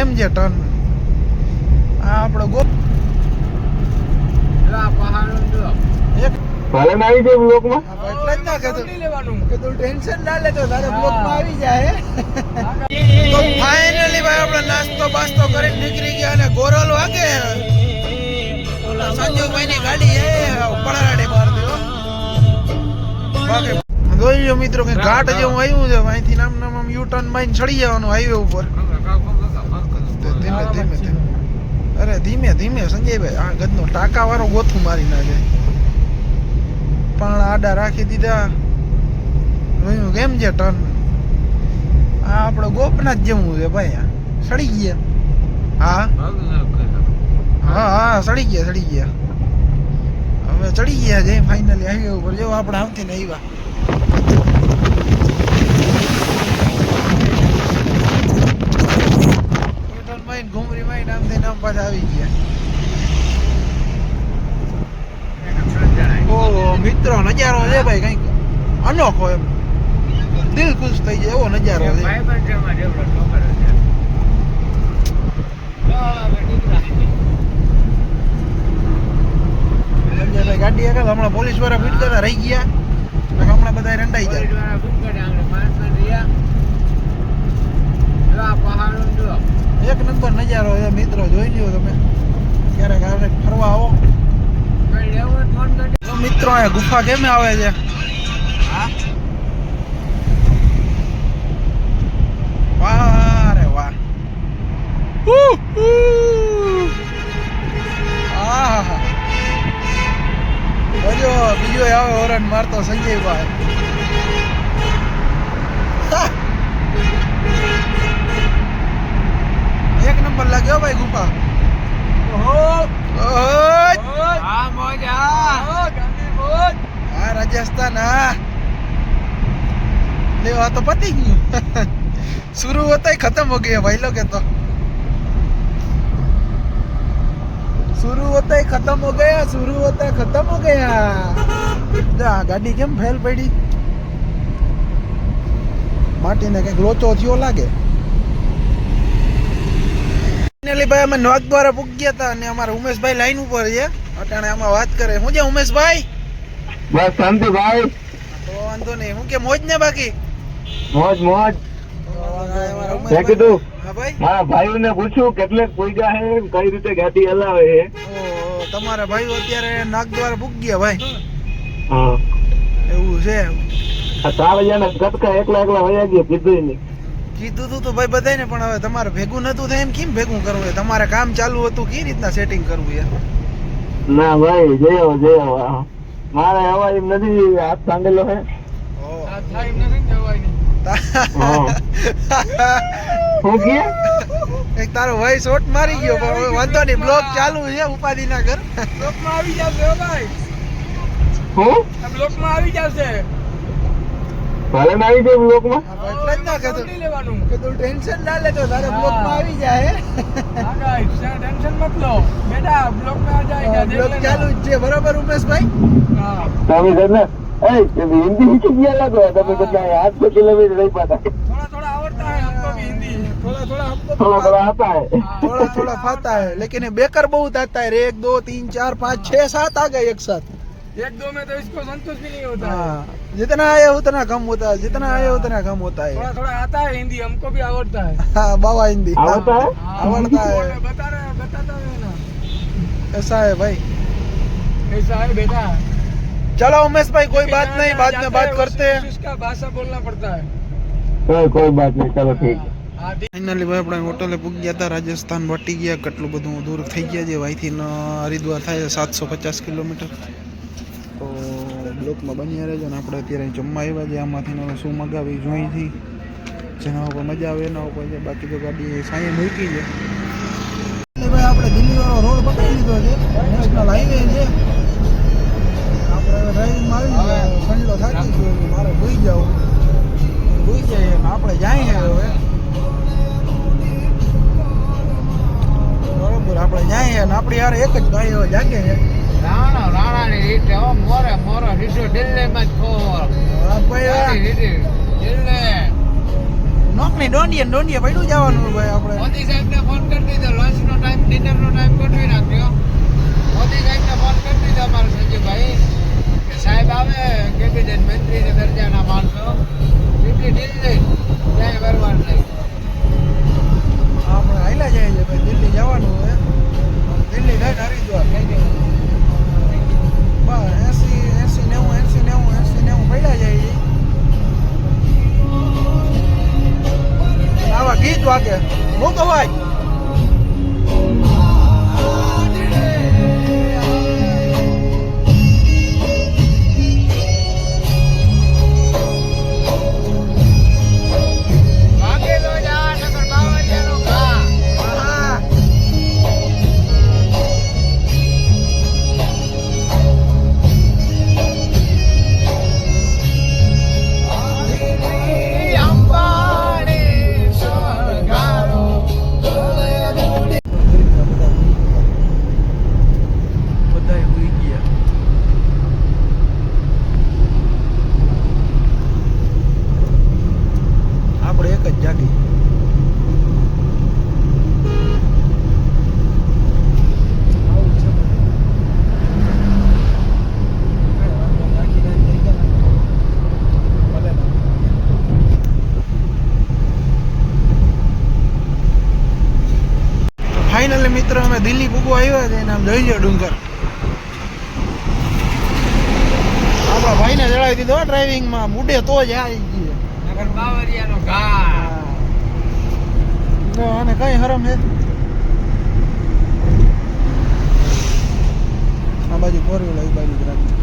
કેમ છે ટર્ન આ આપણો ગો એક ભલે ના આવી જાય બ્લોકમાં એટલે જ ના કીધું કે તું ટેન્શન ના લેતો તારે બ્લોકમાં આવી જાય તો ફાઇનલી ભાઈ આપણે નાસ્તો બાસ્તો કરીને નીકળી ગયા અને ગોરલ વાગે સંજુભાઈની ગાડી એ પડારાડે માર દીધો બાકી જોઈ લો મિત્રો કે ઘાટ જેવું આવ્યું છે અહીંથી નામ આમ યુ ટર્ન મારીને ચડી જવાનું હાઈવે ઉપર ધીમે ધીમે ધીમે અરે ધીમે ધીમે સંજયભાઈ આ ગદનો ટાકા વાળો ગોથું મારી નાખે પણ આડા રાખી દીધા જોયું કેમ છે ટર્ન આ આપણો ગોપનાથ જેવું છે ભાઈ આ સડી ગયા હા હા સડી ગયા હવે ચડી ગયા છે ફાઇનલી હાઈવે ઉપર જો આપણે આવતી ને આવ્યા ઘુમરી માઈ નામ થી નામ પાછા આવી ગયા ઓહો મિત્રો નજારો છે ભાઈ કઈક અનોખો એમ દિલ ખુશ થઈ જાય એવો નજારો છે ગાડી આગળ હમણાં પોલીસ વાળા ફીટ કરતા રહી ગયા હમણાં બધા રંડાઈ જાય એક નંબર નજારો છે મિત્રો જોઈ લ્યો તમે ક્યારેક ફરવા આવો મિત્રો આ ગુફા કેમ આવે છે વાહ રે વાહ બીજો આવે ઓરન મારતો સંજયભાઈ એક નંબર લાગ્યો ભાઈ ગુફા હા રાજસ્થાન હા લેવા તો પતી ગયું शुरू होता ही खत्म हो गया भाई लोग तो शुरू होता ही खत्म हो गया शुरू होता ही खत्म हो गया गाड़ी केम फेल पड़ी माटी ने कहीं लोचो थयो लागे फाइनली भाई અમે નોક દ્વારા પૂગ ગયા હતા અને અમારા ઉમેશભાઈ લાઈન ઉપર છે અટાણે આમાં વાત કરે હું જે ઉમેશભાઈ બસ શાંતિ ભાઈ તો વાંધો નહીં હું કે મોજ ને બાકી મોજ મોજ મેં કીધું મારા ભાઈઓને પૂછ્યું કેટલે પૂગ્યા હે કઈ રીતે ગાડી હલાવે હે તમારા ભાઈઓ અત્યારે નાક દ્વારા પૂગ ગયા ભાઈ હા એવું છે આ 4 જણા ગટકા એકલા વયા ગયા કીધું નહીં કીધું તું તો ભાઈ બધાને પણ હવે તમારે ભેગું નતું થાય એમ કેમ ભેગું કરવું છે તમારે કામ ચાલુ હતું કઈ રીતના સેટિંગ કરવું યાર ના ભાઈ જયો મારે હવા એમ નથી હાથ સાંગેલો હે હાથ થાય એમ નથી જવાય નહીં હું કે એક તારો ભાઈ શોટ મારી ગયો પણ વાંધો નહીં બ્લોક ચાલુ છે ઉપાધિ ના કર બ્લોક માં આવી જશે ભાઈ હું બ્લોક માં આવી જશે ભલે ના આવી જાય બ્લોક માં એટલે જ ના કીધું કે તું ટેન્શન ના લેતો તારે બ્લોક માં આવી જાય હા ગાઈસ ટેન્શન મત લો બેટા બ્લોક में आ जाएगा બ્લોક ચાલુ છે બરાબર ઉમેશભાઈ હા તમે જને ए हिंदी ही किया लगा तभी बच्चा 8 किलोमीटर नहीं पाता थोड़ा आवड़ता है हमको भी हिंदी थोड़ा हमको थोड़ा आता है थोड़ा फाता है लेकिन ये बेकर बहुत आता है 1 2 3 4 5 6 7 आ गए एक साथ 1 2 में तो इसको संतोष भी नहीं होता है जितना आए उतना कम होता है जितना आए उतना कम होता है थोड़ा आता है हिंदी हमको भी आवड़ता है हाँ बाबा हिंदी आवड़ता है बताता है ना ऐसा है भाई ऐसा है बेटा चलो उमेश भाई कोई बात नहीं बाद में बात करते हैं इसका भाषा बोलना पड़ता है कोई बात नहीं चलो ठीक है ફાઇનલી ભાઈ આપણે હોટલે પૂગી ગયા હતા રાજસ્થાન વટી ગયા કેટલું બધું દૂર થઈ ગયા છે અહીંથી હરિદ્વાર થાય 750 કિલોમીટર તો બ્લોકમાં બન્યા રહેજો ને આપણે અત્યારે જમવા આવ્યા છે આમાંથી શું મગાવી જોઈથી જેના ઉપર મજા આવે એના ઉપર છે બાકી તો ગાડી સાંયે મૂકી છે ભાઈ આપણે દિલ્હીવાળો રોડ પકડી લીધો છે નેશનલ હાઈવે છે ડ્રાઇવિંગમાં આવી સંડલો થાકી ગયો મારે ભૂઈ જાય આપણે જાય હવે બરોબર આપણે જાય ને આપણી યાર એક જ ગાડી હવે જાગે છે રાણાની રીતે મોરે રીતો દિલ્હીમાં જ ખોર દિલ્હી નોકની દોંડીએ પડ્યું જવાનું ભાઈ આપણે. મોદી સાહેબને ફોન કરી દીધો, લંચનો ટાઈમ, ડિનરનો ટાઈમ ગોઠવી નાખ્યો. મોદી સાહેબને ફોન કરી દીધો અમારા સંજીવભાઈ કે સાહેબ આવે કેબિનેટ મંત્રી દરજાના માણસો, એટલી ઢીલ નહીં, ક્યાંય વરવાર નહીં. આપણે હાલ્યા જઈએ છે ભાઈ, દિલ્હી જવાનું હોય. દિલ્હી થઈને હરિદ્વાર થઈ ગયું. બસ 80-90 પડ્યા જાય છે. આવા ગીત વાગે મૂકો ભાઈ. વાગેલો જા નગર બાવળિયાનો ઘા. અંબાણી સોગારો. બધાય હુઈ ગયા. આપણે એક જ જાગી. ફાઇનલી મિત્ર અમે દિલ્હી પૂગવા આવ્યા છે. નામ જોઈ લો ડુંગર. આપણા ભાઈને જણાવી દીધો ડ્રાઇવિંગમાં મૂડે તો જ આવી ગઈ. નગર બાવળિયાનો ઘા. આને કઈ હરમ છે. આ બાજુ ફોર વ્હીલ, એ બાજુ રાખી.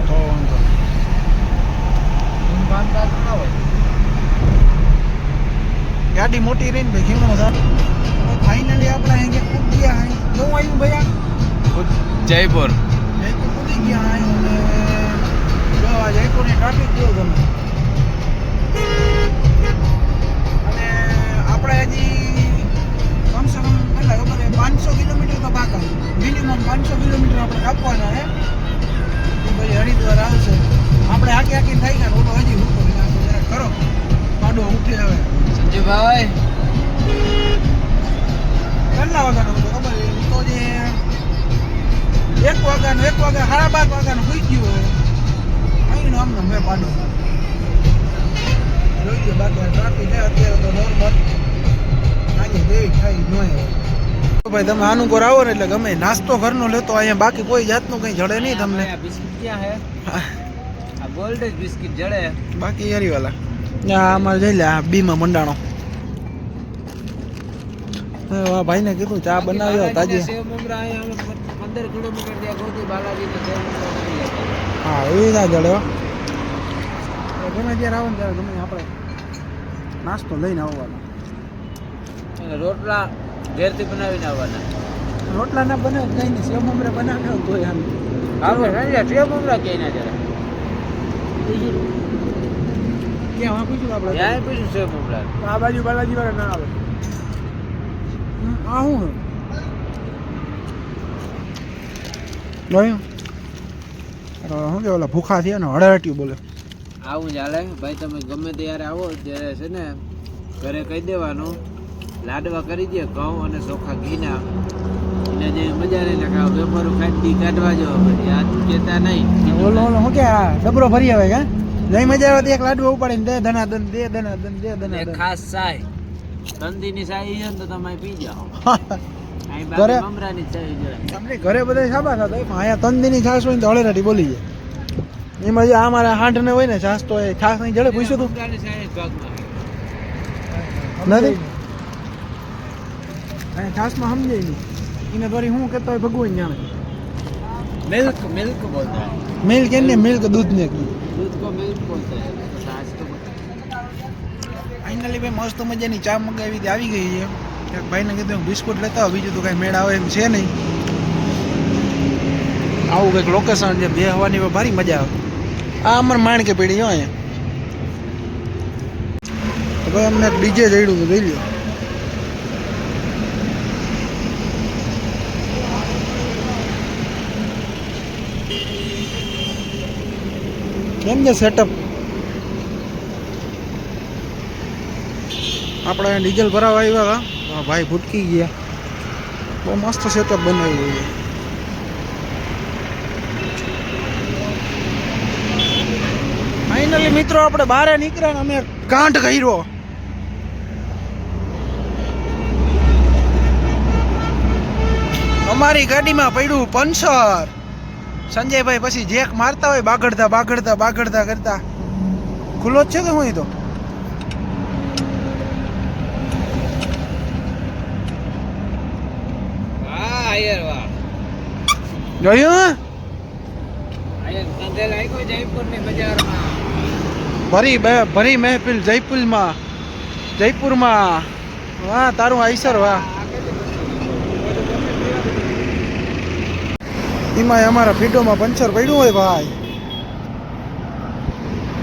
તો વાંધો ગાડી મોટી રહી ને ભાઈ, કેમ મજા. ફાઇનલી આપણે અહીં કૂદ ગયા. કેવું આવ્યું ભૈયા? જયપુર. જયપુર કૂદી ગયા અને જો આ જયપુરની ટ્રાફિક જોયો તમે. અને આપણે હજી કમસે કમ કેટલા ખબર છે, 500 કિલોમીટર તો બાકી. મિનિમમ 500 કિલોમીટર આપણે કાપવાના છે. ભાઈ હરિદ્વાર આવશે. આપણે આખી થઈ ગયા. ઓલો હજી ઉઠો જરા કરો, પાડો ઉઠે હવે. સંજીવભાઈ કેટલા વાગ્યાનો હતો ખબર છે? તો જે 1 વાગ્યાનો 12:30 વાગ્યાનો સુઈ ગયો હોય. અહીંનો આમને મેં પાડો જોઈ ગયો. બાકી ટ્રાફિક છે અત્યારે તો નોર્મલ. આજે જેવી થાય ન હોય. ભાઈ તમે આનુકોર આવો ને એટલે ગમે નાસ્તો ઘરનો લેતો અહીંયા, બાકી કોઈ જાતનું કંઈ જડે નહીં તમને. બિસ્કિટ ક્યાં હે? આ ગોલ્ડન બિસ્કિટ જડે. બાકી હરીવાલા આ અમારે જઈ લે આ બીમાં મંડાણો. ભાઈને કીધું ચા બનાવ્યો તાજી. સેવ મમરા અહીંયા 15 કિલોમીટર ત્યાં ગોતી બાલાજીને સેવ મમરા કરી લેતા. હા એવી ના જડે હો. ગમે ત્યારે આવો ને ત્યારે ગમે આપણે નાસ્તો લઈને આવવાનો. અને રોટલા ઘેરથી બનાવીને આવવાના. રોટલા ના બને કઈ નહીં, સેવ મમરા બનાવે તો આમ આપણે સંજય સેવ મમરા ક્યાંય ના જડે. ક્યાં પૂછ્યું આપણે? ત્યાં પૂછ્યું સેવ મમરા. આ બાજુ બાલાજી વાળા ના આવે. આ શું જોયું? શું કે ઓલા ભૂખા થયા ને હળહટ્યું બોલે. આવું ચાલે ભાઈ. તમે ગમે ત્યારે આવો ત્યારે છે ને ઘરે કહી દેવાનું લાડવા કરી દે ઘઉં અને ચોખા ઘીના. એને જે મજા નહીં ને ખાવ વેપારો ખાઈ કાઢવા જો પછી આ કહેતા નહીં. ઓલો શું કે આ ડબરો ભરી આવે કે નહીં મજા આવે તો એક લાડવો ઉપાડીને દે ધનાદન દે ધનાદન દે ધનાદન. ખાસ ચાય તંદીની ચાય છે ને તો તમે પી જાઓ. અહીં ઘરે બાકી મમરાની ચાય જોડે. આપણે ઘરે બધા સાબા થતા પણ અહીંયા તંદીની છાશ હોય ને તો હળેરાટી બોલી જાય. એમાં જે આ મારા હાંઠ ને હોય ને છાશ તો એ છાશ નહીં જડે. પૂછ્યું તું મમરાની ચાય જ ભાગમાં નથી અહીંયા છાશમાં સમજાય નહીં. એને થોડી હું કહેતો હોય ભગવાન જાણે. मिल्क मिल्क बोलता है. મિલ્ક એને મિલ્ક દૂધ ને दूध को मिल्क बोलते हैं. छाछ को ફાઇનલી ભાઈ મસ્ત મજાની ચા મંગાવી હતી, આવી ગઈ છે. એક ભાઈને કીધું બિસ્કુટ લેતા આવો, બીજું તો કાંઈ મેળ આવે એમ છે નહીં. આવું કંઈક લોકેશન છે, બે હવાની ભારી મજા આવે. આ અમારે માણકે પડી જો અહીંયા તો ભાઈ અમને ડીજે જઈડું જોઈ લ્યો. કેમ છે સેટઅપ? આપણે ડીઝલ ભરાવા આવ્યા હતા, ભાઈ ભૂટકી ગયા. બહુ મસ્ત સેટઅપ બનાવ્યું છે. ફાઇનલી મિત્રો આપણે બહાર નીકળ્યા ને અમે કાંડ કર્યો. અમારી ગાડીમાં પડ્યું પંચર. સંજયભાઈ પછી જેક મારતા હોય બાગડતા કરતા. ખુલ્લો જ છે કે હું તો વાહ યાર વાહ. જોયું આયર કંદે લાગ્યો જયપુરની બજારમાં. ભરી મહેફિલ જયપુરમાં. વાહ તારું આઈસર વાહ. એમાં અમારા ફીડોમાં પંચર પડ્યું હોય ભાઈ.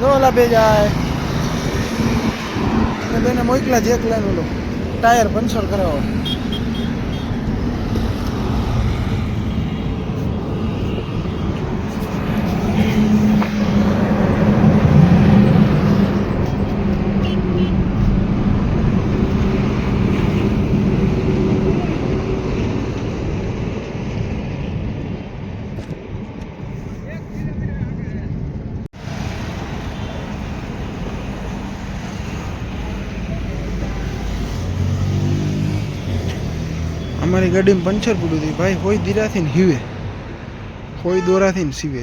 દોલા બે જાય અને બેને મોકલા જેક લઈને ઓલો ટાયર પંચર કરાવો. અમારી ગાડીમાં પંચર પડ્યું હતું ભાઈ. હોય દીરાથી ને હીવે, હોય દોરાથી ને સીવે.